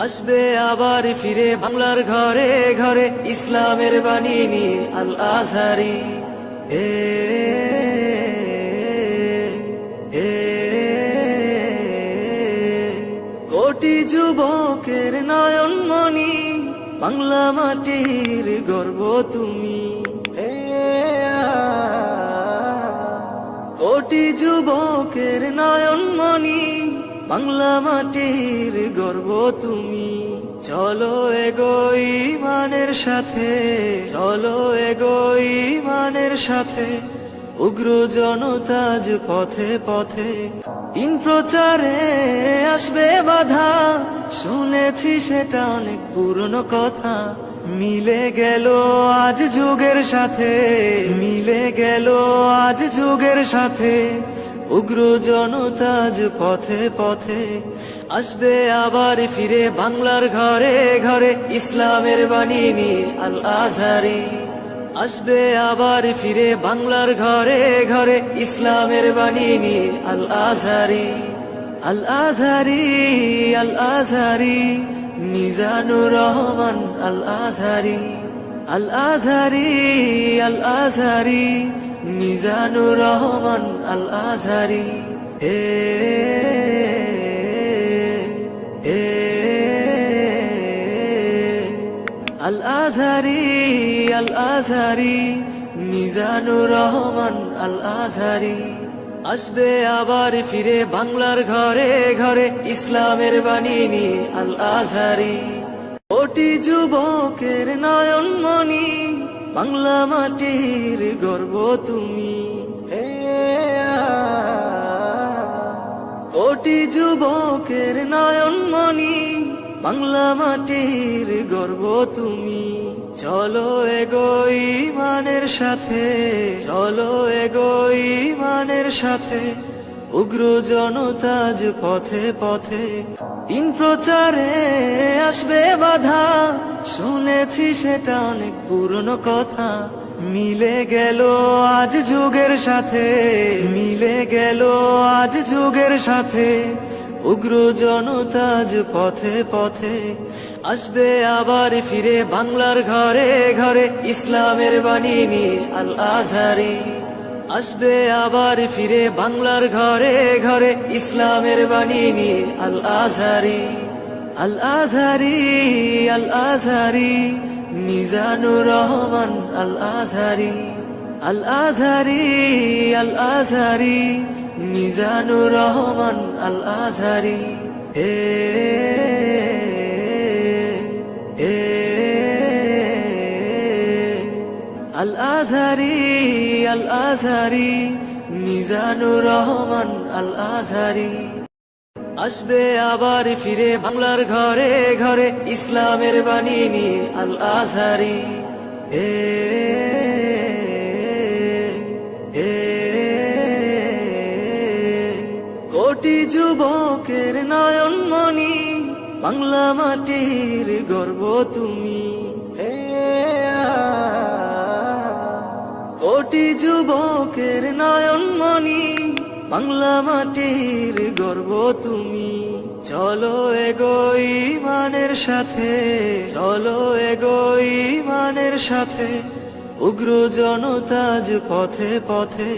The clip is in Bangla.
আসবে আবার ফিরে বাংলার ঘরে ঘরে ইসলামের বাণী নিয়ে আল আজহারি। কোটি যুবকের নয়নমণি, বাংলা মাটির গর্ব তুমি। কোটি যুবকের নয়নমণি, বাংলা মাটির গর্ব তুমি। চলো এগোই মানের সাথে, চলো এগোই মানের সাথে, উগ্র জনতাজ পথে পথে। দিন প্রচারে আসবে বাধা, শুনেছি সেটা অনেক পুরনো কথা। মিলে গেল আজ যুগের সাথে, মিলে গেল আজ যুগের সাথে, উগ্র জনতাজ পথে পথে। আসবে আবার ফিরে বাংলার ঘরে ঘরে ইসলামের বাণী নিয়ে আল আজহারি। আসবে আবার ফিরে বাংলার ঘরে ঘরে ইসলামের বাণী নিয়ে আল আজহারি। আল আজহারি, আল আজহারি, মিজানুর রহমান আল আজহারি। আল আজহারি, আল আজহারি, মিজানুর রহমান আল আজহারি। আল আজহারি, আল আজহারি, মিজানুর রহমান আল আজহারি। আসবে আবার ফিরে বাংলার ঘরে ঘরে ইসলামের বাণী নিয়ে আল আজহারি। কোটি যুবকের নয়নমণি, বাংলা মাটির গর্ব তুমি। কোটি যুবকের নয়নমণি, বাংলা মাটির গর্ব তুমি। চলো এগোই মানের সাথে, চলো এগোই মানের সাথে, উগ্র জনতাজ পথে পথে। দিন প্রচারে আসবে বাধা, শুনেছি সেটা অনেক পুরনো কথা। মিলে গেল আজ যুগের সাথে, মিলে গেল আজ যুগের সাথে, উগ্র জনতাজ পথে পথে। আসবে আবার ফিরে বাংলার ঘরে ঘরে ইসলামের বাণী নিয়ে আল আজহারি। আসবে আবার ফিরে বাংলার ঘরে ঘরে ইসলামের বাণী নিয়ে আল আজহারি। আল আজহারি, আল আজহারি, মিজানুর রহমান আল আজহারি। আল আজহারি, আল আজহারি, মিজানুর রহমান আল আজহারি। আল আজহারি, আল আজহারি, মিজানুর রহমান আল আজহারি। আসবে আবার ফিরে বাংলার ঘরে ঘরে ইসলামের বাণী নিয়ে আল আজহারি। কোটি যুবকের নয়নমণি, বাংলা মাটির গর্ব তুমি। কোটি যুবকের নয়নমণি, বাংলা মাটির গর্ব তুমি। চলো এগোই মানের সাথে, চলো এগোই মানের সাথে, উগ্র জনতাজ পথে পথে।